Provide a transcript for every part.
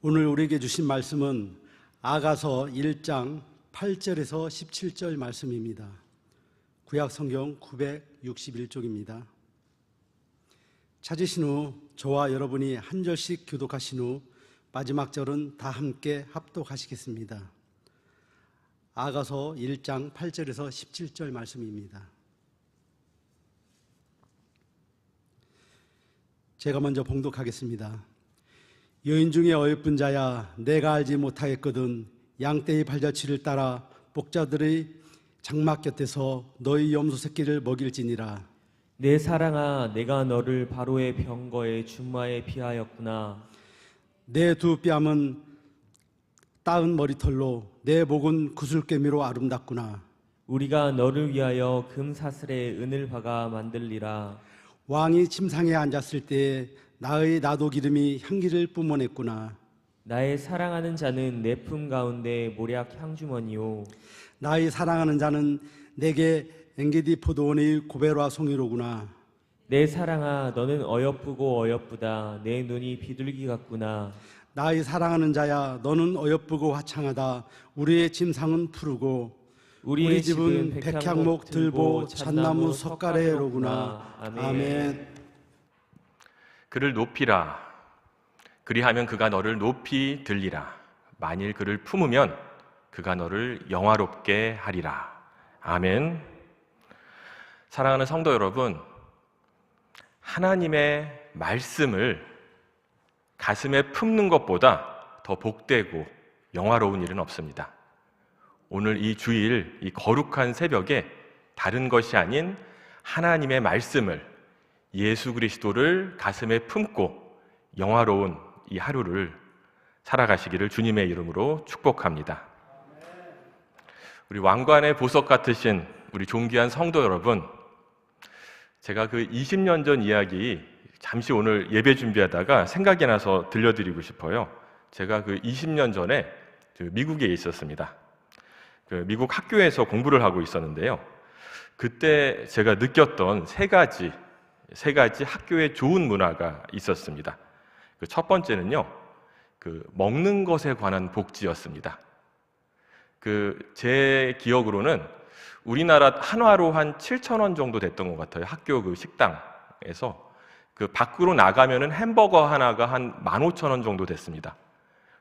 오늘 우리에게 주신 말씀은 아가서 1장 8절에서 17절 말씀입니다. 구약성경 961쪽입니다. 찾으신 후 저와 여러분이 한 절씩 교독하신 후 마지막 절은 다 함께 합독하시겠습니다. 아가서 1장 8절에서 17절 말씀입니다. 제가 먼저 봉독하겠습니다. 여인 중에 어여쁜 자야, 내가 알지 못하였거든. 양떼의 발자취를 따라 목자들의 장막 곁에서 너희 염소 새끼를 먹일지니라. 내 사랑아, 내가 너를 바로의 병거의 준마에 피하였구나. 내 두 뺨은 따은 머리털로 내 목은 구슬개미로 아름답구나. 우리가 너를 위하여 금사슬에 은을 박아 만들리라. 왕이 침상에 앉았을 때에 나의 나도 기름이 향기를 뿜어냈구나. 나의 사랑하는 자는 내 품 가운데 모략 향주머니요. 나의 사랑하는 자는 내게 엔게디 포도원의 고베라 송이로구나. 내 사랑아, 너는 어여쁘고 어여쁘다. 내 눈이 비둘기 같구나. 나의 사랑하는 자야, 너는 어여쁘고 화창하다. 우리의 침상은 푸르고 우리 집은 백향목 들보 잣나무 석가래로구나. 아멘. 그를 높이라. 그리하면 그가 너를 높이 들리라. 만일 그를 품으면 그가 너를 영화롭게 하리라. 아멘. 사랑하는 성도 여러분, 하나님의 말씀을 가슴에 품는 것보다 더 복되고 영화로운 일은 없습니다. 오늘 이 주일, 이 거룩한 새벽에 다른 것이 아닌 하나님의 말씀을, 예수 그리스도를 가슴에 품고 영화로운 이 하루를 살아가시기를 주님의 이름으로 축복합니다. 우리 왕관의 보석 같으신 우리 존귀한 성도 여러분, 제가 그 20년 전 이야기 잠시 오늘 예배 준비하다가 생각이 나서 들려드리고 싶어요. 제가 그 20년 전에 미국에 있었습니다. 그 미국 학교에서 공부를 하고 있었는데요. 그때 제가 느꼈던 세 가지 학교의 좋은 문화가 있었습니다. 그 첫 번째는요, 그 먹는 것에 관한 복지였습니다. 제 기억으로는 우리나라 한화로 한 7,000원 정도 됐던 것 같아요. 학교 그 식당에서. 그 밖으로 나가면은 햄버거 하나가 한 15,000원 정도 됐습니다.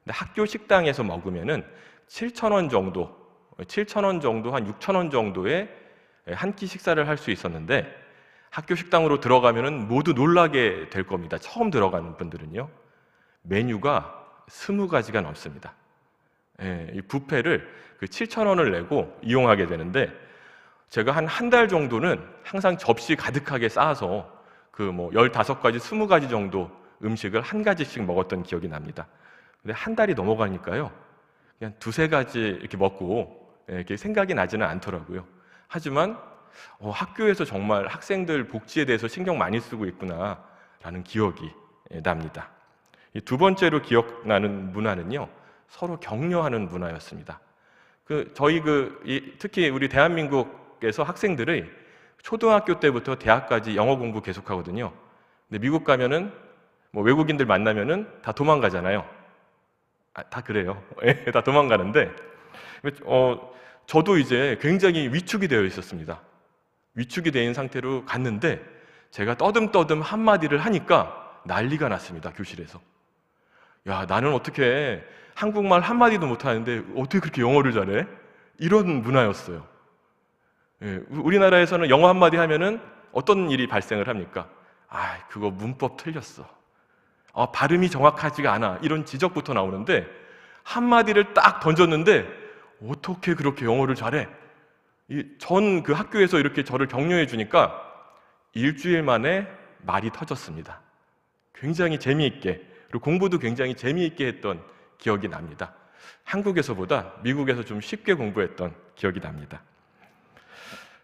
근데 학교 식당에서 먹으면은 7,000원 정도 한 6,000원 정도의 한 끼 식사를 할 수 있었는데, 학교 식당으로 들어가면은 모두 놀라게 될 겁니다. 처음 들어가는 분들은요. 메뉴가 20가지가 넘습니다. 이 뷔페를 그 7,000원을 내고 이용하게 되는데, 제가 한 달 정도는 항상 접시 가득하게 쌓아서 그 뭐 15가지, 20가지 정도 음식을 한 가지씩 먹었던 기억이 납니다. 근데 한 달이 넘어가니까요, 그냥 2-3가지 이렇게 먹고 이렇게 생각이 나지는 않더라고요. 하지만 학교에서 정말 학생들 복지에 대해서 신경 많이 쓰고 있구나라는 기억이 납니다. 두 번째로 기억나는 문화는요, 서로 격려하는 문화였습니다. 특히 우리 대한민국에서 학생들의 초등학교 때부터 대학까지 영어 공부 계속하거든요. 근데 미국 가면은 뭐 외국인들 만나면은 다 도망가잖아요. 다 그래요. 다 도망가는데, 저도 이제 굉장히 위축이 되어 있었습니다. 위축이 된 상태로 갔는데, 제가 떠듬떠듬 한마디를 하니까 난리가 났습니다, 교실에서. 야, 나는 어떻게 한국말 한마디도 못하는데 어떻게 그렇게 영어를 잘해? 이런 문화였어요. 우리나라에서는 영어 한마디 하면은 어떤 일이 발생을 합니까? 그거 문법 틀렸어. 발음이 정확하지가 않아. 이런 지적부터 나오는데, 한마디를 딱 던졌는데 어떻게 그렇게 영어를 잘해? 전 그 학교에서 이렇게 저를 격려해 주니까 일주일 만에 말이 터졌습니다. 굉장히 재미있게, 그리고 공부도 굉장히 재미있게 했던 기억이 납니다. 한국에서보다 미국에서 좀 쉽게 공부했던 기억이 납니다.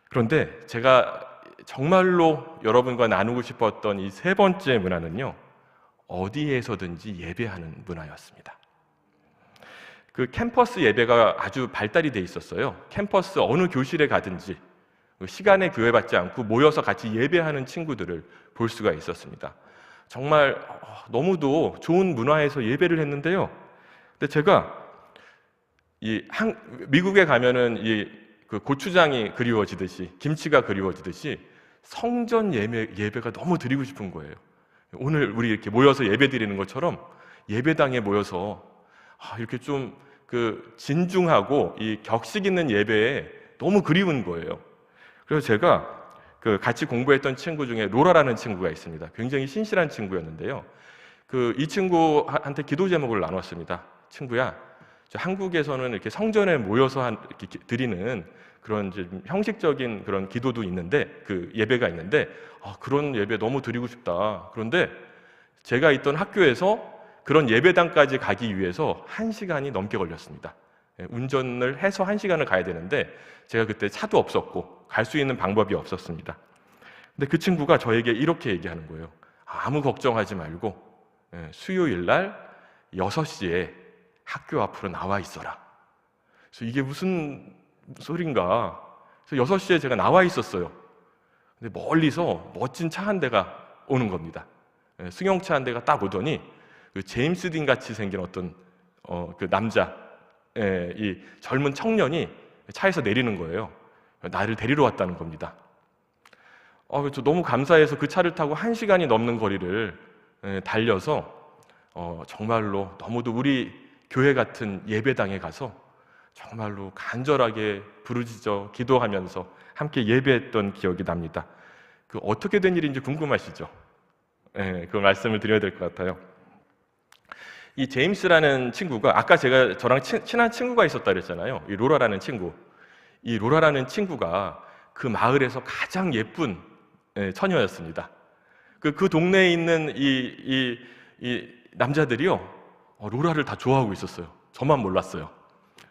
그런데 제가 정말로 여러분과 나누고 싶었던 이 세 번째 문화는요, 어디에서든지 예배하는 문화였습니다. 그 캠퍼스 예배가 아주 발달이 돼 있었어요. 캠퍼스 어느 교실에 가든지 시간에 구애받지 않고 모여서 같이 예배하는 친구들을 볼 수가 있었습니다. 정말 너무도 좋은 문화에서 예배를 했는데요, 근데 제가 미국에 가면은 그 고추장이 그리워지듯이, 김치가 그리워지듯이 성전 예배가 너무 드리고 싶은 거예요. 오늘 우리 이렇게 모여서 예배 드리는 것처럼 예배당에 모여서 이렇게 좀 그 진중하고 이 격식 있는 예배에 너무 그리운 거예요. 그래서 제가 그 같이 공부했던 친구 중에 로라라는 친구가 있습니다. 굉장히 신실한 친구였는데요. 이 친구한테 기도 제목을 나눴습니다. 친구야, 한국에서는 이렇게 성전에 모여서 이렇게 드리는 그런 좀 형식적인 그런 기도도 있는데, 그 예배가 있는데, 그런 예배 너무 드리고 싶다. 그런데 제가 있던 학교에서 그런 예배당까지 가기 위해서 1시간이 넘게 걸렸습니다. 운전을 해서 1시간을 가야 되는데 제가 그때 차도 없었고 갈 수 있는 방법이 없었습니다. 근데 그 친구가 저에게 이렇게 얘기하는 거예요. 아무 걱정하지 말고 수요일 날 6시에 학교 앞으로 나와 있어라. 그래서 이게 무슨 소린가? 그래서 6시에 제가 나와 있었어요. 근데 멀리서 멋진 차 한 대가 오는 겁니다. 승용차 한 대가 딱 오더니 그 제임스 딘 같이 생긴 어떤 그 남자, 이 젊은 청년이 차에서 내리는 거예요. 나를 데리러 왔다는 겁니다. 저 너무 감사해서 그 차를 타고 1시간이 넘는 거리를 달려서 정말로 너무도 우리 교회 같은 예배당에 가서 정말로 간절하게 부르짖어 기도하면서 함께 예배했던 기억이 납니다. 그 어떻게 된 일인지 궁금하시죠? 그 말씀을 드려야 될 것 같아요. 이 제임스라는 친구가, 아까 제가 저랑 친한 친구가 있었다 그랬잖아요. 이 로라라는 친구. 이 로라라는 친구가 그 마을에서 가장 예쁜 처녀였습니다. 그 동네에 있는 이 남자들이요, 로라를 다 좋아하고 있었어요. 저만 몰랐어요.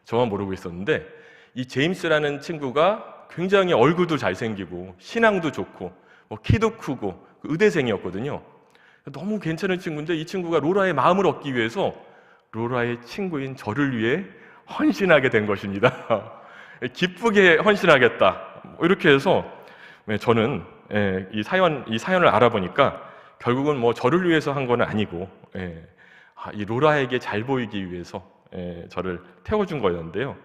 저만 모르고 있었는데, 이 제임스라는 친구가 굉장히 얼굴도 잘생기고 신앙도 좋고 키도 크고 의대생이었거든요. 너무 괜찮은 친구인데 이 친구가 로라의 마음을 얻기 위해서 로라의 친구인 저를 위해 헌신하게 된 것입니다. 기쁘게 헌신하겠다. 이렇게 해서 저는 이 사연을 알아보니까 결국은 저를 위해서 한 건 아니고 이 로라에게 잘 보이기 위해서 저를 태워준 거였는데요.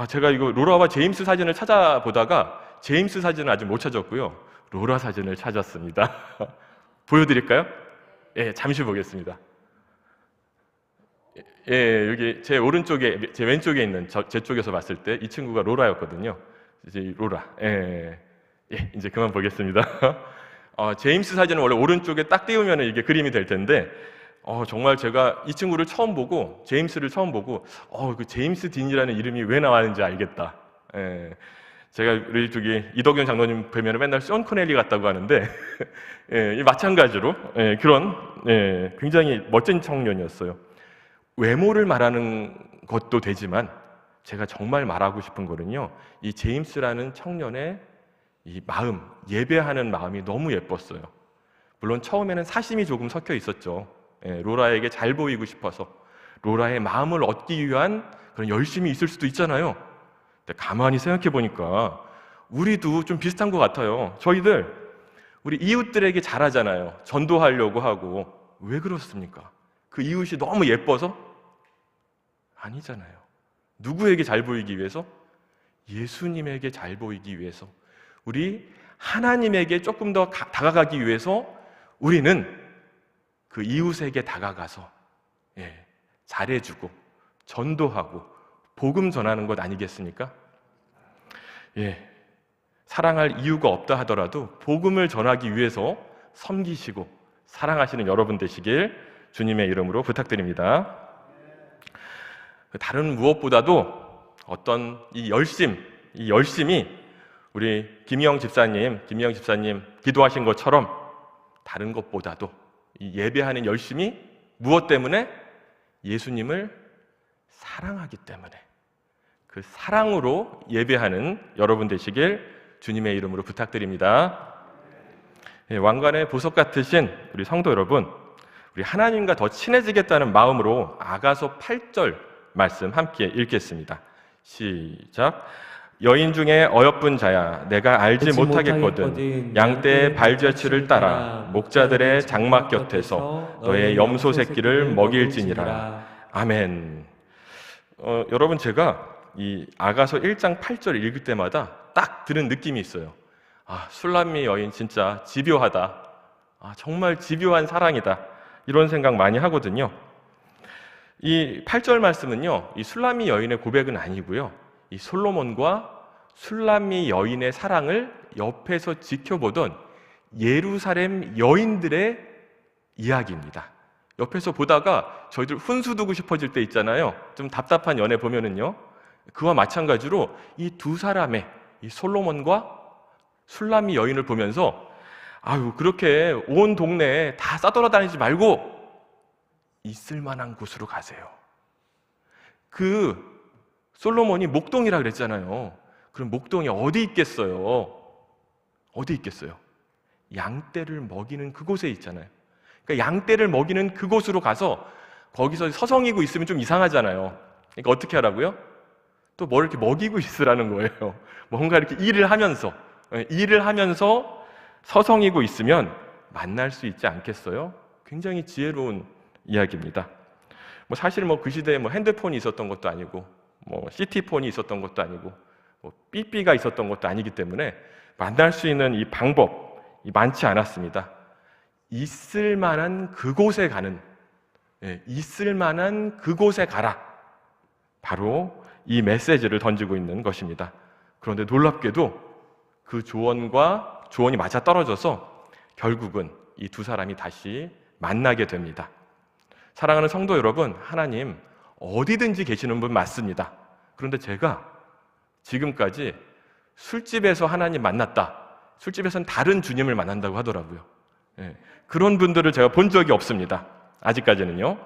제가 이거 로라와 제임스 사진을 찾아보다가 제임스 사진을 아직 못 찾았고요. 로라 사진을 찾았습니다. 보여드릴까요? 잠시 보겠습니다. 여기 제 오른쪽에, 제 왼쪽에 있는 제 쪽에서 봤을 때 이 친구가 로라였거든요. 이제 로라. 이제 그만 보겠습니다. 제임스 사진은 원래 오른쪽에 딱 띄우면 이게 그림이 될 텐데, 정말 제가 이 친구를 처음 보고, 제임스를 처음 보고, 그 제임스 딘이라는 이름이 왜 나왔는지 알겠다. 제가 우리 이덕영 장로님 뵈면 맨날 션 코넬리 같다고 하는데, 마찬가지로 그런 굉장히 멋진 청년이었어요. 외모를 말하는 것도 되지만 제가 정말 말하고 싶은 거는요, 이 제임스라는 청년의 이 마음, 예배하는 마음이 너무 예뻤어요. 물론 처음에는 사심이 조금 섞여 있었죠. 로라에게 잘 보이고 싶어서, 로라의 마음을 얻기 위한 그런 열심이 있을 수도 있잖아요. 근데 가만히 생각해 보니까 우리도 좀 비슷한 것 같아요. 저희들 우리 이웃들에게 잘하잖아요. 전도하려고 하고. 왜 그렇습니까? 그 이웃이 너무 예뻐서? 아니잖아요. 누구에게 잘 보이기 위해서? 예수님에게 잘 보이기 위해서. 우리 하나님에게 조금 더 다가가기 위해서 우리는 그 이웃에게 다가가서 잘해주고 전도하고 복음 전하는 것 아니겠습니까? 사랑할 이유가 없다 하더라도 복음을 전하기 위해서 섬기시고 사랑하시는 여러분 되시길 주님의 이름으로 부탁드립니다. 다른 무엇보다도 어떤 이 열심이 우리 김희영 집사님 기도하신 것처럼 다른 것보다도 이 예배하는 열심이 무엇 때문에? 예수님을 사랑하기 때문에, 그 사랑으로 예배하는 여러분 되시길 주님의 이름으로 부탁드립니다. 왕관의 보석 같으신 우리 성도 여러분, 우리 하나님과 더 친해지겠다는 마음으로 아가서 8절 말씀 함께 읽겠습니다. 시작. 여인 중에 어여쁜 자야, 내가 알지 못하겠거든. 양떼의 발자취를 따라 목자들의 장막 곁에서 너의 염소 새끼를 먹일지니라. 아멘. 여러분 제가 이 아가서 1장 8절 읽을 때마다 딱 드는 느낌이 있어요. 아, 술람미 여인 진짜 집요하다. 아, 정말 집요한 사랑이다. 이런 생각 많이 하거든요. 이 8절 말씀은요, 이 술람미 여인의 고백은 아니고요, 이 솔로몬과 술람미 여인의 사랑을 옆에서 지켜보던 예루살렘 여인들의 이야기입니다. 옆에서 보다가 저희들 훈수 두고 싶어질 때 있잖아요. 좀 답답한 연애 보면은요, 그와 마찬가지로 이 두 사람의, 이 솔로몬과 술람미 여인을 보면서 아유, 그렇게 온 동네에 다 싸돌아다니지 말고 있을 만한 곳으로 가세요. 그 솔로몬이 목동이라 그랬잖아요. 그럼 목동이 어디 있겠어요? 어디 있겠어요? 양떼를 먹이는 그곳에 있잖아요. 그러니까 양떼를 먹이는 그곳으로 가서 거기서 서성이고 있으면 좀 이상하잖아요. 그러니까 어떻게 하라고요? 또 뭘 이렇게 먹이고 있으라는 거예요. 뭔가 이렇게 일을 하면서 서성이고 있으면 만날 수 있지 않겠어요? 굉장히 지혜로운 이야기입니다. 사실 그 시대에 핸드폰이 있었던 것도 아니고 시티폰이 있었던 것도 아니고 삐삐가 있었던 것도 아니기 때문에 만날 수 있는 이 방법이 많지 않았습니다. 있을 만한 그곳에 가는, 있을 만한 그곳에 가라. 바로 이 메시지를 던지고 있는 것입니다. 그런데 놀랍게도 그 조언이 맞아 떨어져서 결국은 이 두 사람이 다시 만나게 됩니다. 사랑하는 성도 여러분, 하나님 어디든지 계시는 분 맞습니다. 그런데 제가 지금까지 술집에서 하나님 만났다, 술집에서는 다른 주님을 만난다고 하더라고요. 그런 분들을 제가 본 적이 없습니다. 아직까지는요.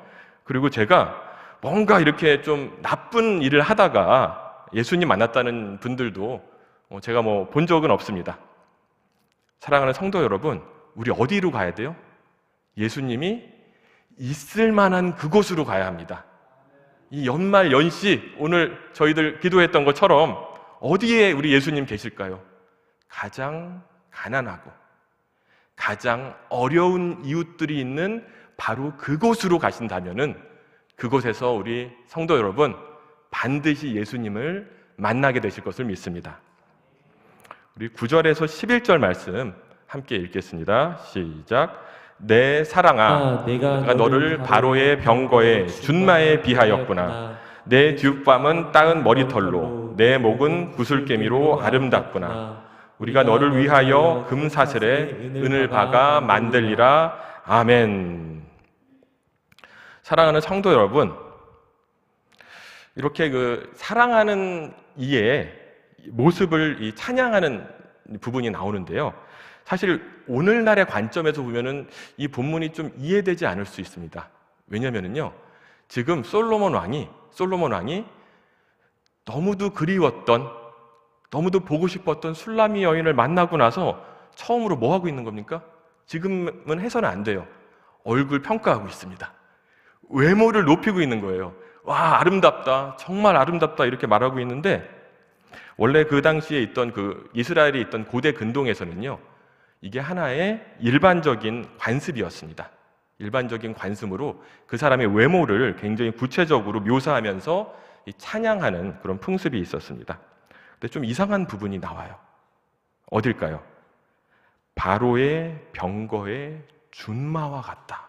그리고 제가 뭔가 이렇게 좀 나쁜 일을 하다가 예수님 만났다는 분들도 제가 본 적은 없습니다. 사랑하는 성도 여러분, 우리 어디로 가야 돼요? 예수님이 있을 만한 그곳으로 가야 합니다. 이 연말 연시 오늘 저희들 기도했던 것처럼 어디에 우리 예수님 계실까요? 가장 가난하고 가장 어려운 이웃들이 있는 바로 그곳으로 가신다면은 그곳에서 우리 성도 여러분 반드시 예수님을 만나게 되실 것을 믿습니다. 우리 9절에서 11절 말씀 함께 읽겠습니다. 시작. 내 사랑아, 내가 너를 바로의 병거에 준마에 비하였구나. 내 뒷밤은 따은 머리털로, 내 목은 구슬개미로 아름답구나. 우리가 너를 위하여 금사슬에 은을 박아 만들리라. 아멘. 사랑하는 성도 여러분, 이렇게 사랑하는 이의 모습을 찬양하는 부분이 나오는데요. 사실 오늘날의 관점에서 보면은 이 본문이 좀 이해되지 않을 수 있습니다. 왜냐면은요, 지금 솔로몬 왕이 너무도 그리웠던, 너무도 보고 싶었던 술람미 여인을 만나고 나서 처음으로 뭐 하고 있는 겁니까? 지금은 해서는 안 돼요. 얼굴 평가하고 있습니다. 외모를 높이고 있는 거예요. 와, 아름답다, 정말 아름답다, 이렇게 말하고 있는데, 원래 그 당시에 있던 이스라엘에 있던 고대 근동에서는요, 이게 하나의 일반적인 관습이었습니다. 일반적인 관습으로 그 사람의 외모를 굉장히 구체적으로 묘사하면서 찬양하는 그런 풍습이 있었습니다. 근데 좀 이상한 부분이 나와요. 어딜까요? 바로의 병거의 준마와 같다.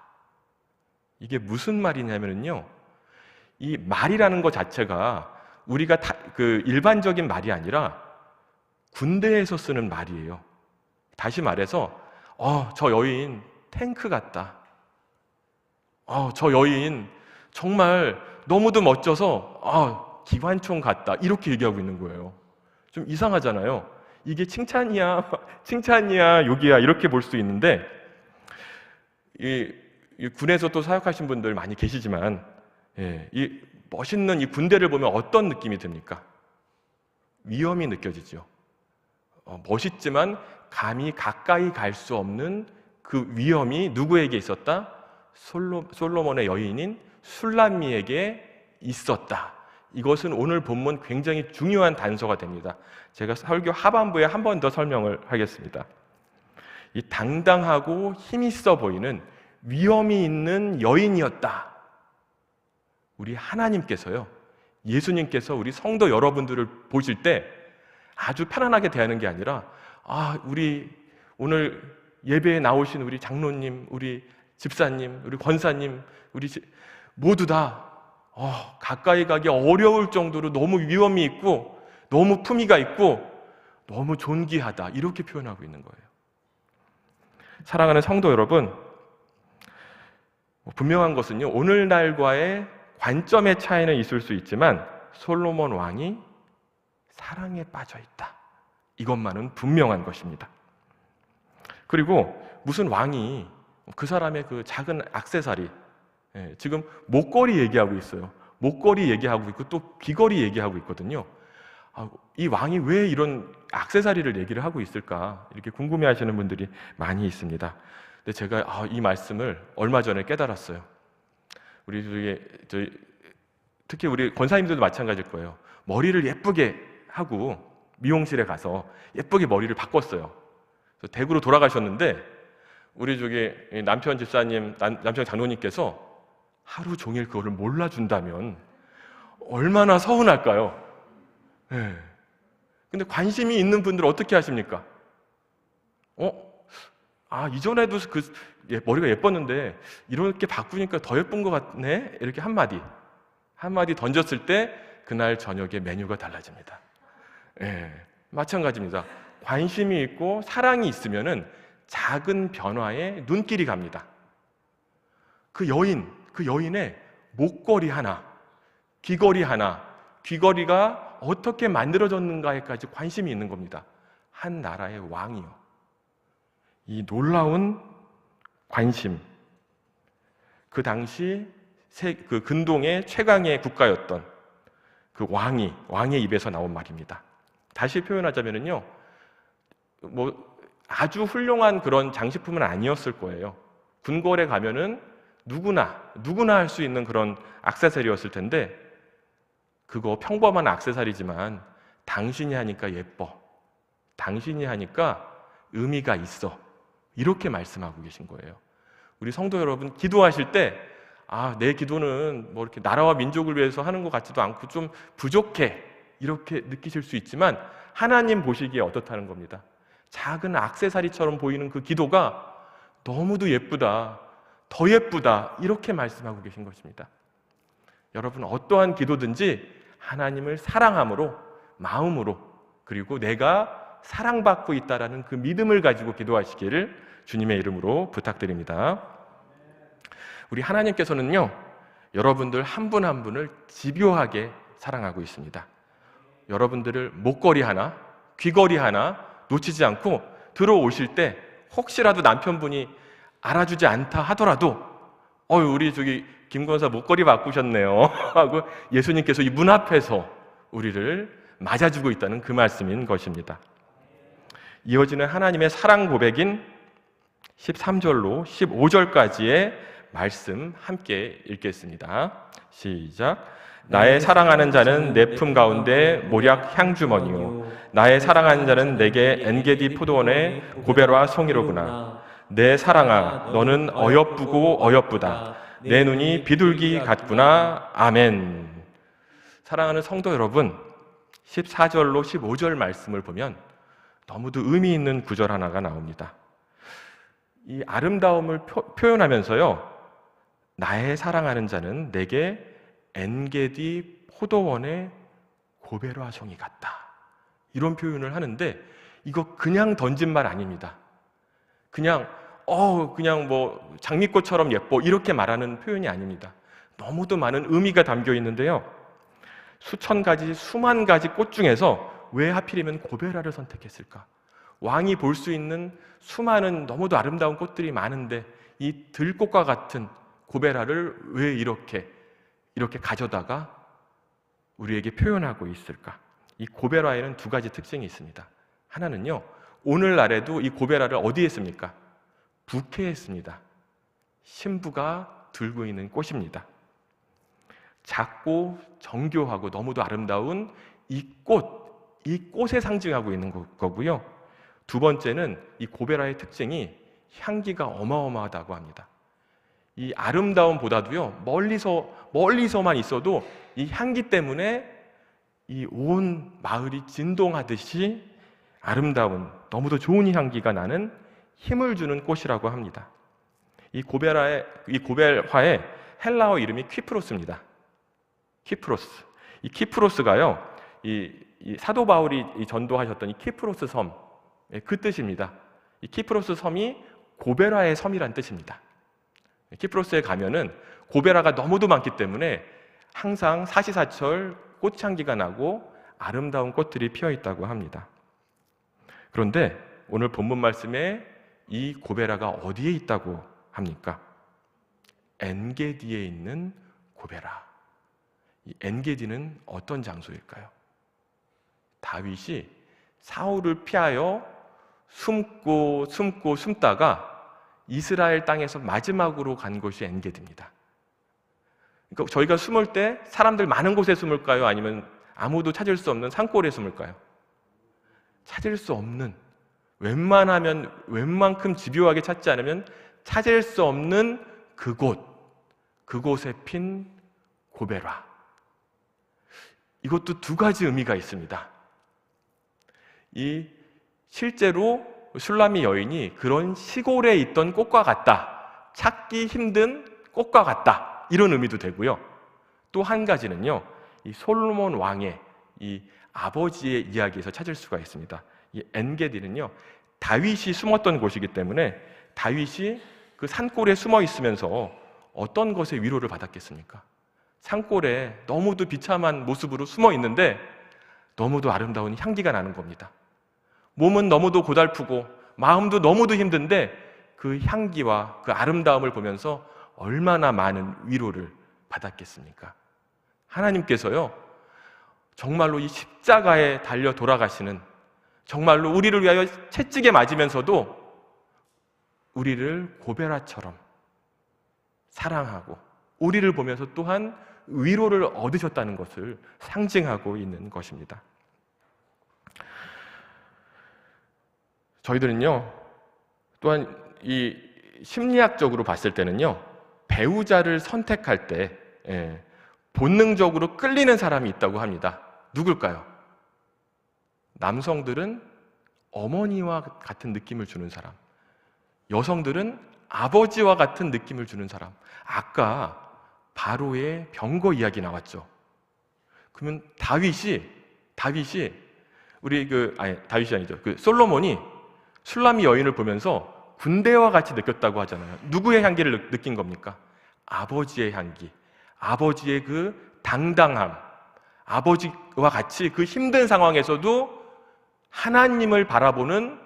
이게 무슨 말이냐면요, 이 말이라는 것 자체가 우리가 일반적인 말이 아니라 군대에서 쓰는 말이에요. 다시 말해서 저 여인 탱크 같다. 저 여인 정말 너무도 멋져서 기관총 같다. 이렇게 얘기하고 있는 거예요. 좀 이상하잖아요. 이게 칭찬이야, 욕이야, 이렇게 볼 수 있는데, 이 군에서 또 사역하신 분들 많이 계시지만, 이 멋있는 이 군대를 보면 어떤 느낌이 듭니까? 위험이 느껴지죠. 멋있지만 감히 가까이 갈 수 없는 그 위험이 누구에게 있었다? 솔로몬의 여인인 술람미에게 있었다. 이것은 오늘 본문 굉장히 중요한 단서가 됩니다. 제가 설교 하반부에 한 번 더 설명을 하겠습니다. 이 당당하고 힘있어 보이는 위험이 있는 여인이었다. 우리 하나님께서요, 예수님께서 우리 성도 여러분들을 보실 때 아주 편안하게 대하는 게 아니라 우리 오늘 예배에 나오신 우리 장로님, 우리 집사님, 우리 권사님, 모두 다 가까이 가기 어려울 정도로 너무 위험이 있고 너무 품위가 있고 너무 존귀하다, 이렇게 표현하고 있는 거예요. 사랑하는 성도 여러분, 분명한 것은요, 오늘날과의 관점의 차이는 있을 수 있지만 솔로몬 왕이 사랑에 빠져 있다, 이것만은 분명한 것입니다. 그리고 무슨 왕이 그 사람의 그 작은 액세서리, 지금 목걸이 얘기하고 있어요. 목걸이 얘기하고 있고 또 귀걸이 얘기하고 있거든요. 이 왕이 왜 이런 액세서리를 얘기를 하고 있을까, 이렇게 궁금해하시는 분들이 많이 있습니다. 근데 제가 이 말씀을 얼마 전에 깨달았어요. 특히 우리 권사님들도 마찬가지일 거예요. 머리를 예쁘게 하고 미용실에 가서 예쁘게 머리를 바꿨어요. 그래서 대구로 돌아가셨는데 우리 남편 집사님, 남편 장로님께서 하루 종일 그거를 몰라준다면 얼마나 서운할까요? 네. 근데 관심이 있는 분들은 어떻게 하십니까? 이전에도 머리가 예뻤는데 이렇게 바꾸니까 더 예쁜 것 같네? 이렇게 한마디 던졌을 때 그날 저녁에 메뉴가 달라집니다. 마찬가지입니다. 관심이 있고 사랑이 있으면은 작은 변화에 눈길이 갑니다. 그 여인의 목걸이 하나, 귀걸이 하나, 귀걸이가 어떻게 만들어졌는가에까지 관심이 있는 겁니다. 한 나라의 왕이요. 이 놀라운 관심, 그 당시 그 근동의 최강의 국가였던 그 왕의 입에서 나온 말입니다. 다시 표현하자면요, 아주 훌륭한 그런 장식품은 아니었을 거예요. 궁궐에 가면은 누구나 할 수 있는 그런 액세서리였을 텐데, 그거 평범한 액세서리지만 당신이 하니까 예뻐, 당신이 하니까 의미가 있어, 이렇게 말씀하고 계신 거예요. 우리 성도 여러분, 기도하실 때 내 기도는 이렇게 나라와 민족을 위해서 하는 것 같지도 않고 좀 부족해, 이렇게 느끼실 수 있지만 하나님 보시기에 어떻다는 겁니다. 작은 액세서리처럼 보이는 그 기도가 너무도 예쁘다, 더 예쁘다, 이렇게 말씀하고 계신 것입니다. 여러분, 어떠한 기도든지 하나님을 사랑함으로, 마음으로, 그리고 내가 사랑받고 있다라는 그 믿음을 가지고 기도하시기를 주님의 이름으로 부탁드립니다. 우리 하나님께서는요, 여러분들 한 분 한 분을 집요하게 사랑하고 있습니다. 여러분들을 목걸이 하나, 귀걸이 하나 놓치지 않고 들어오실 때 혹시라도 남편분이 알아주지 않다 하더라도 우리 김권사 목걸이 바꾸셨네요 하고 예수님께서 이 문 앞에서 우리를 맞아주고 있다는 그 말씀인 것입니다. 이어지는 하나님의 사랑 고백인 13절로 15절까지의 말씀 함께 읽겠습니다. 시작. 나의 사랑하는 자는 내 품 가운데 모략 향주머니요, 나의 사랑하는 자는 내게 엔게디 포도원의 고베로와 송이로구나. 내 사랑아, 너는 어여쁘고 어여쁘다. 내 눈이 비둘기 같구나. 아멘. 사랑하는 성도 여러분, 14절로 15절 말씀을 보면 너무도 의미 있는 구절 하나가 나옵니다. 이 아름다움을 표현하면서요, 나의 사랑하는 자는 내게 엔게디 포도원의 고베로와 송이 같다, 이런 표현을 하는데, 이거 그냥 던진 말 아닙니다. 그냥 장미꽃처럼 예뻐, 이렇게 말하는 표현이 아닙니다. 너무도 많은 의미가 담겨 있는데요, 수천 가지, 수만 가지 꽃 중에서 왜 하필이면 고베라를 선택했을까? 왕이 볼 수 있는 수많은 너무도 아름다운 꽃들이 많은데 이 들꽃과 같은 고베라를 왜 이렇게 가져다가 우리에게 표현하고 있을까? 이 고베라에는 두 가지 특징이 있습니다. 하나는요, 오늘날에도 이 고베라를 어디에 씁니까? 부케에 씁니다. 신부가 들고 있는 꽃입니다. 작고 정교하고 너무도 아름다운 이 꽃에 상징하고 있는 거고요. 두 번째는 이 고베라의 특징이 향기가 어마어마하다고 합니다. 이 아름다움보다도요, 멀리서만 있어도 이 향기 때문에 이 온 마을이 진동하듯이 아름다운, 너무도 좋은 향기가 나는 힘을 주는 꽃이라고 합니다. 이 고벨화의 헬라어 이름이 퀴프로스입니다. 퀴프로스. 이 퀴프로스가요, 이 사도 바울이 전도하셨던 이 퀴프로스 섬, 그 뜻입니다. 이 퀴프로스 섬이 고벨화의 섬이란 뜻입니다. 퀴프로스에 가면은 고벨화가 너무도 많기 때문에 항상 사시사철 꽃향기가 나고 아름다운 꽃들이 피어 있다고 합니다. 그런데 오늘 본문 말씀에 이 고벨화가 어디에 있다고 합니까? 엔게디에 있는 고벨화. 이 엔게디는 어떤 장소일까요? 다윗이 사울을 피하여 숨다가 이스라엘 땅에서 마지막으로 간 곳이 엔게디입니다. 그러니까 저희가 숨을 때 사람들 많은 곳에 숨을까요? 아니면 아무도 찾을 수 없는 산골에 숨을까요? 찾을 수 없는, 웬만큼 집요하게 찾지 않으면 찾을 수 없는 그곳에 핀 고벨화. 이것도 두 가지 의미가 있습니다. 실제로 슐라미 여인이 그런 시골에 있던 꽃과 같다, 찾기 힘든 꽃과 같다, 이런 의미도 되고요. 또 한 가지는요, 이 솔로몬 왕의 이 아버지의 이야기에서 찾을 수가 있습니다. 이 엔게디는요, 다윗이 숨었던 곳이기 때문에 다윗이 그 산골에 숨어 있으면서 어떤 것에 위로를 받았겠습니까? 산골에 너무도 비참한 모습으로 숨어 있는데 너무도 아름다운 향기가 나는 겁니다. 몸은 너무도 고달프고 마음도 너무도 힘든데 그 향기와 그 아름다움을 보면서 얼마나 많은 위로를 받았겠습니까? 하나님께서요, 정말로 이 십자가에 달려 돌아가시는, 정말로 우리를 위하여 채찍에 맞으면서도 우리를 고벨화처럼 사랑하고 우리를 보면서 또한 위로를 얻으셨다는 것을 상징하고 있는 것입니다. 저희들은요, 또한 이 심리학적으로 봤을 때는요, 배우자를 선택할 때 본능적으로 끌리는 사람이 있다고 합니다. 누굴까요? 남성들은 어머니와 같은 느낌을 주는 사람, 여성들은 아버지와 같은 느낌을 주는 사람. 아까 바로의 병거 이야기 나왔죠. 그러면 다윗이 솔로몬이 슐라미 여인을 보면서 군대와 같이 느꼈다고 하잖아요. 누구의 향기를 느낀 겁니까? 아버지의 향기, 아버지의 그 당당함, 아버지와 같이 그 힘든 상황에서도 하나님을 바라보는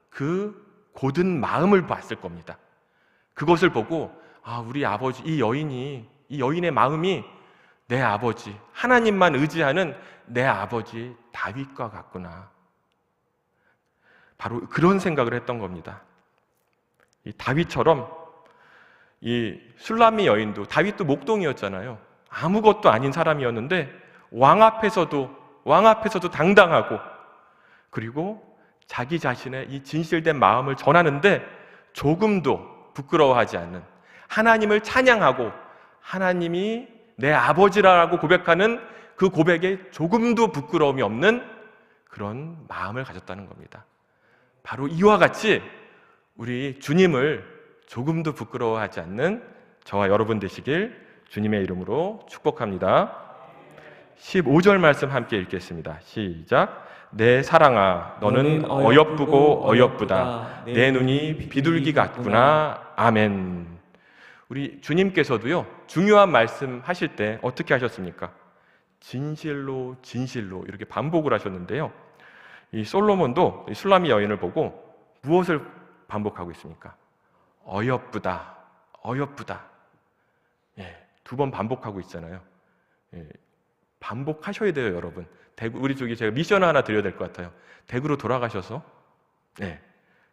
그 고든 마음을 봤을 겁니다. 그것을 보고 우리 아버지, 이 여인의 마음이 내 아버지, 하나님만 의지하는 내 아버지 다윗과 같구나. 바로 그런 생각을 했던 겁니다. 이 다윗처럼 이 슐라미 여인도, 다윗도 목동이었잖아요. 아무것도 아닌 사람이었는데 왕 앞에서도 당당하고, 그리고 자기 자신의 이 진실된 마음을 전하는데 조금도 부끄러워하지 않는, 하나님을 찬양하고 하나님이 내 아버지라고 고백하는 그 고백에 조금도 부끄러움이 없는 그런 마음을 가졌다는 겁니다. 바로 이와 같이 우리 주님을 조금도 부끄러워하지 않는 저와 여러분 되시길 주님의 이름으로 축복합니다. 15절 말씀 함께 읽겠습니다. 시작. 내 사랑아, 너는 어여쁘고 어여쁘다. 내 눈이 비둘기 같구나. 아멘. 우리 주님께서도요, 중요한 말씀 하실 때 어떻게 하셨습니까? 진실로 진실로 이렇게 반복을 하셨는데요, 이 솔로몬도 이 슐라미 여인을 보고 무엇을 반복하고 있습니까? 어여쁘다, 어여쁘다. 두 번 반복하고 있잖아요. 반복하셔야 돼요, 여러분. 우리 쪽에 제가 미션을 하나 드려야 될 것 같아요. 댁으로 돌아가셔서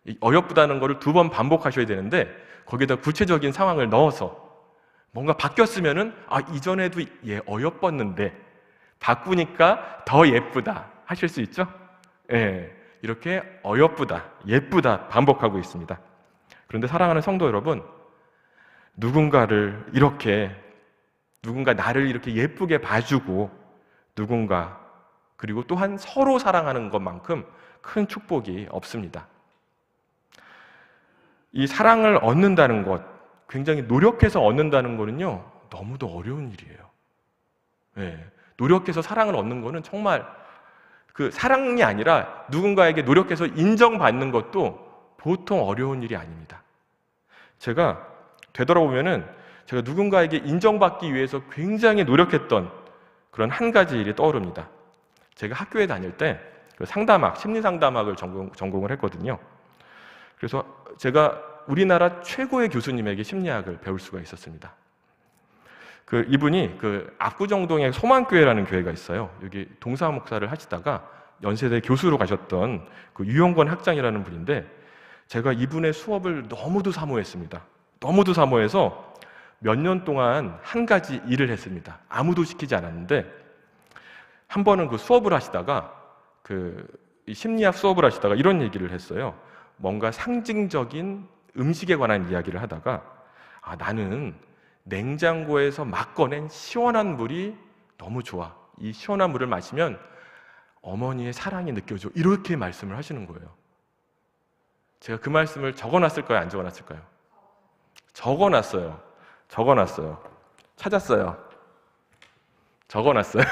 이 어여쁘다는 거를 두 번 반복하셔야 되는데, 거기에다 구체적인 상황을 넣어서 뭔가 바뀌었으면은 이전에도 어여뻤는데 바꾸니까 더 예쁘다 하실 수 있죠? 이렇게 어여쁘다, 예쁘다 반복하고 있습니다. 그런데 사랑하는 성도 여러분, 누군가를 이렇게, 누군가 나를 이렇게 예쁘게 봐주고 누군가, 그리고 또한 서로 사랑하는 것만큼 큰 축복이 없습니다. 이 사랑을 얻는다는 것, 굉장히 노력해서 얻는다는 거는요, 너무도 어려운 일이에요. 예, 노력해서 사랑을 얻는 거는 정말 그 사랑이 아니라 누군가에게 노력해서 인정받는 것도 보통 어려운 일이 아닙니다. 제가 되돌아보면은 제가 누군가에게 인정받기 위해서 굉장히 노력했던 그런 한 가지 일이 떠오릅니다. 제가 학교에 다닐 때 상담학, 심리상담학을 전공을 했거든요. 그래서 제가 우리나라 최고의 교수님에게 심리학을 배울 수가 있었습니다. 이분이 압구정동에 소망교회라는 교회가 있어요. 여기 동사 목사를 하시다가 연세대 교수로 가셨던 유영권 학장이라는 분인데, 제가 이분의 수업을 너무도 사모했습니다. 너무도 사모해서 몇 년 동안 한 가지 일을 했습니다. 아무도 시키지 않았는데, 한 번은 수업을 하시다가 이 심리학 수업을 하시다가 이런 얘기를 했어요. 뭔가 상징적인 음식에 관한 이야기를 하다가, 나는 냉장고에서 막 꺼낸 시원한 물이 너무 좋아. 이 시원한 물을 마시면 어머니의 사랑이 느껴져. 이렇게 말씀을 하시는 거예요. 제가 그 말씀을 적어놨을까요? 안 적어놨을까요? 적어놨어요. 찾았어요. 적어놨어요.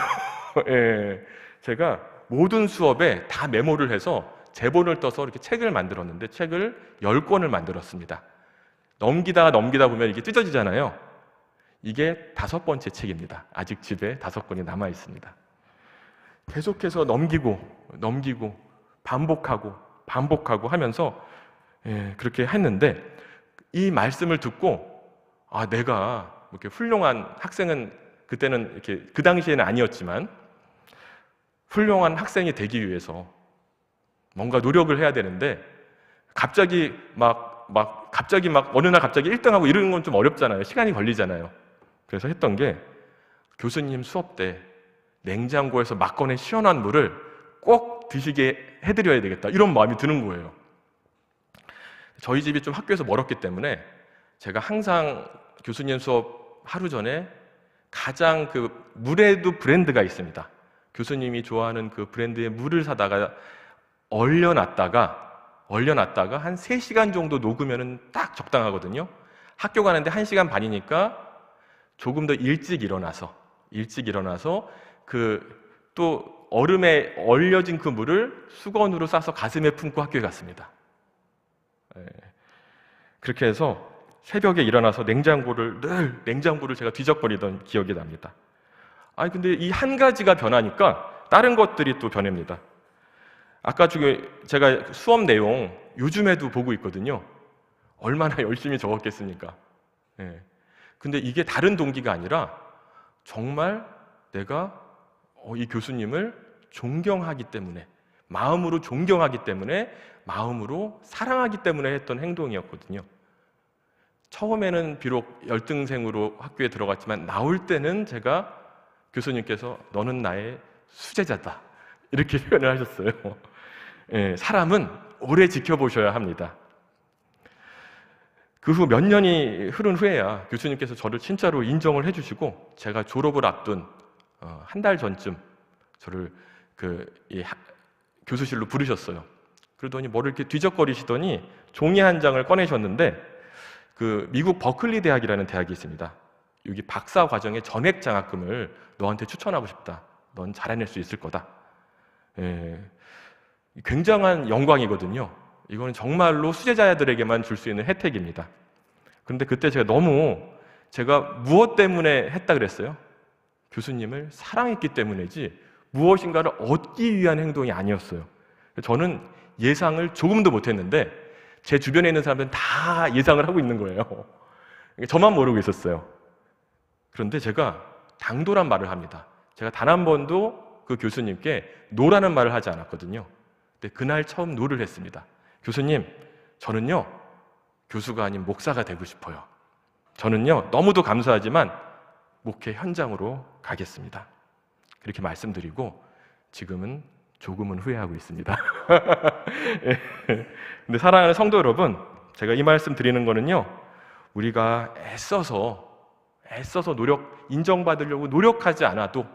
예, 제가 모든 수업에 다 메모를 해서 제본을 떠서 이렇게 책을 만들었는데, 책을 10권을 만들었습니다. 넘기다 보면 이게 찢어지잖아요. 이게 5번째 책입니다. 아직 집에 5권이 남아 있습니다. 계속해서 넘기고 반복하고 하면서 그렇게 했는데, 이 말씀을 듣고 내가 이렇게 훌륭한 학생은, 그때는 이렇게 그 당시에는 아니었지만 훌륭한 학생이 되기 위해서 뭔가 노력을 해야 되는데, 갑자기 어느 날 갑자기 1등하고 이러는 건 좀 어렵잖아요. 시간이 걸리잖아요. 그래서 했던 게, 교수님 수업 때 냉장고에서 막 꺼낸 시원한 물을 꼭 드시게 해드려야 되겠다, 이런 마음이 드는 거예요. 저희 집이 좀 학교에서 멀었기 때문에 제가 항상 교수님 수업 하루 전에 가장 물에도 브랜드가 있습니다. 교수님이 좋아하는 그 브랜드의 물을 사다가 얼려놨다가 한 3시간 정도 녹으면 딱 적당하거든요. 학교 가는데 1시간 반이니까 조금 더 일찍 일어나서 또 얼음에 얼려진 그 물을 수건으로 싸서 가슴에 품고 학교에 갔습니다. 그렇게 해서 새벽에 일어나서 냉장고를 제가 뒤적거리던 기억이 납니다. 근데 이 한 가지가 변하니까 다른 것들이 또 변합니다. 아까 제가 수업 내용 요즘에도 보고 있거든요. 얼마나 열심히 적었겠습니까? 근데 이게 다른 동기가 아니라 정말 내가 이 교수님을 존경하기 때문에, 마음으로 존경하기 때문에, 마음으로 사랑하기 때문에 했던 행동이었거든요. 처음에는 비록 열등생으로 학교에 들어갔지만 나올 때는 제가 교수님께서 너는 나의 수제자다, 이렇게 표현을 하셨어요. 사람은 오래 지켜보셔야 합니다. 그 후 몇 년이 흐른 후에야 교수님께서 저를 진짜로 인정을 해주시고, 제가 졸업을 앞둔 한 달 전쯤 저를 교수실로 부르셨어요. 그러더니 뭐를 이렇게 뒤적거리시더니 종이 한 장을 꺼내셨는데, 미국 버클리 대학이라는 대학이 있습니다. 여기 박사 과정의 전액 장학금을 너한테 추천하고 싶다. 넌 잘해낼 수 있을 거다. 굉장한 영광이거든요. 이거는 정말로 수제자들에게만 줄 수 있는 혜택입니다. 그런데 그때 제가 무엇 때문에 했다 그랬어요? 교수님을 사랑했기 때문이지 무엇인가를 얻기 위한 행동이 아니었어요. 저는 예상을 조금도 못했는데 제 주변에 있는 사람들은 다 예상을 하고 있는 거예요. 저만 모르고 있었어요. 그런데 제가 당돌한 말을 합니다. 제가 단 한 번도 그 교수님께 노라는 말을 하지 않았거든요. 근데 그날 처음 노를 했습니다. 교수님, 저는요 교수가 아닌 목사가 되고 싶어요. 저는요 너무도 감사하지만 목회 현장으로 가겠습니다. 그렇게 말씀드리고 지금은 조금은 후회하고 있습니다. 근데 사랑하는 성도 여러분, 제가 이 말씀 드리는 거는요, 우리가 애써서 인정받으려고 노력하지 않아도,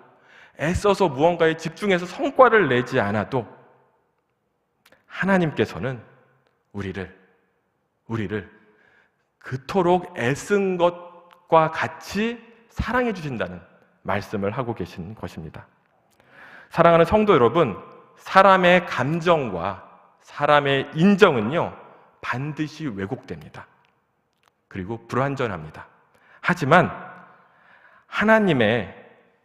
애써서 무언가에 집중해서 성과를 내지 않아도 하나님께서는 우리를 그토록 애쓴 것과 같이 사랑해 주신다는 말씀을 하고 계신 것입니다. 사랑하는 성도 여러분, 사람의 감정과 사람의 인정은요, 반드시 왜곡됩니다. 그리고 불완전합니다. 하지만 하나님의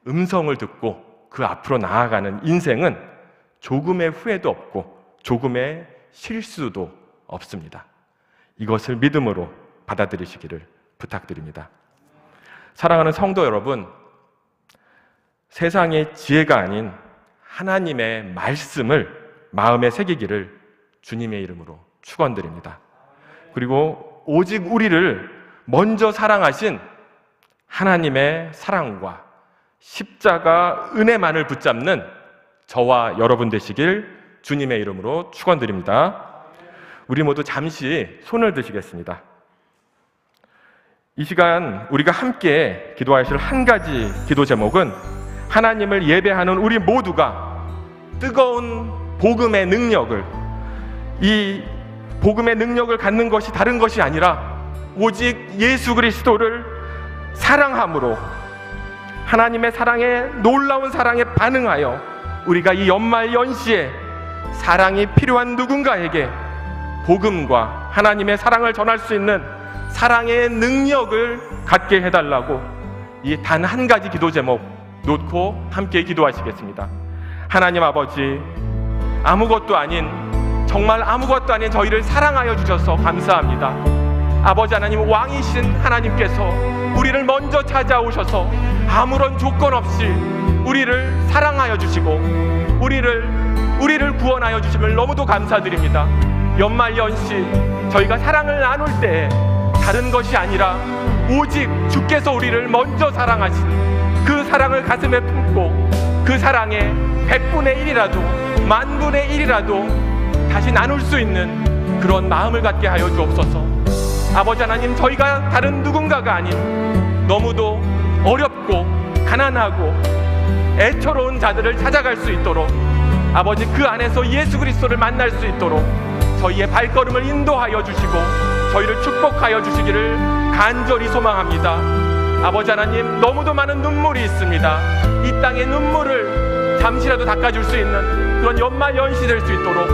음성을 듣고 그 앞으로 나아가는 인생은 조금의 후회도 없고 조금의 실수도 없습니다. 이것을 믿음으로 받아들이시기를 부탁드립니다. 사랑하는 성도 여러분, 세상의 지혜가 아닌 하나님의 말씀을 마음에 새기기를 주님의 이름으로 축원드립니다. 그리고 오직 우리를 먼저 사랑하신 하나님의 사랑과 십자가 은혜만을 붙잡는 저와 여러분 되시길 주님의 이름으로 축원드립니다. 우리 모두 잠시 손을 드시겠습니다. 이 시간 우리가 함께 기도하실 한 가지 기도 제목은 하나님을 예배하는 우리 모두가 뜨거운 복음의 능력을, 이 복음의 능력을 갖는 것이 다른 것이 아니라 오직 예수 그리스도를 사랑함으로 하나님의 사랑에, 놀라운 사랑에 반응하여 우리가 이 연말 연시에 사랑이 필요한 누군가에게 복음과 하나님의 사랑을 전할 수 있는 사랑의 능력을 갖게 해달라고 이 단 한 가지 기도 제목 놓고 함께 기도하시겠습니다. 하나님 아버지, 아무것도 아닌, 정말 아무것도 아닌 저희를 사랑하여 주셔서 감사합니다. 아버지 하나님, 왕이신 하나님께서 우리를 먼저 찾아오셔서 아무런 조건 없이 우리를 사랑하여 주시고 우리를 구원하여 주심을 너무도 감사드립니다. 연말연시 저희가 사랑을 나눌 때 다른 것이 아니라 오직 주께서 우리를 먼저 사랑하신 그 사랑을 가슴에 품고 그 사랑의 100분의 1이라도 만분의 1이라도 다시 나눌 수 있는 그런 마음을 갖게 하여 주옵소서. 아버지 하나님, 저희가 다른 누군가가 아닌 너무도 어렵고 가난하고 애처로운 자들을 찾아갈 수 있도록, 아버지 그 안에서 예수 그리스도를 만날 수 있도록 저희의 발걸음을 인도하여 주시고 저희를 축복하여 주시기를 간절히 소망합니다. 아버지 하나님, 너무도 많은 눈물이 있습니다. 이 땅의 눈물을 잠시라도 닦아줄 수 있는 그런 연말연시 될 수 있도록,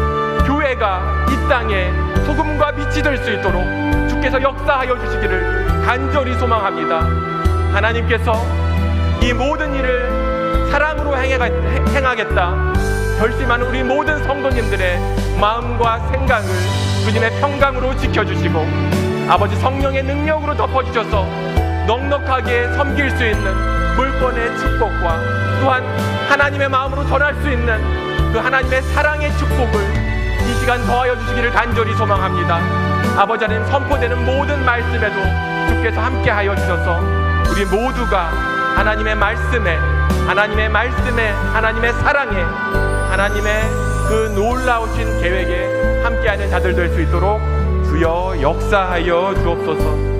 교회가 이 땅에 소금과 빛이 될 수 있도록 주께서 역사하여 주시기를 간절히 소망합니다. 하나님께서 이 모든 일을 사랑으로 행하겠다 결심하는 우리 모든 성도님들의 마음과 생각을 주님의 평강으로 지켜주시고 아버지 성령의 능력으로 덮어주셔서 넉넉하게 섬길 수 있는 물권의 축복과 또한 하나님의 마음으로 전할 수 있는 그 하나님의 사랑의 축복을 이 시간 더하여 주시기를 간절히 소망합니다. 아버지 하나님, 선포되는 모든 말씀에도 주께서 함께하여 주셔서 우리 모두가 하나님의 말씀에, 하나님의 사랑에, 하나님의 그 놀라우신 계획에 함께하는 자들 될 수 있도록 주여 역사하여 주옵소서.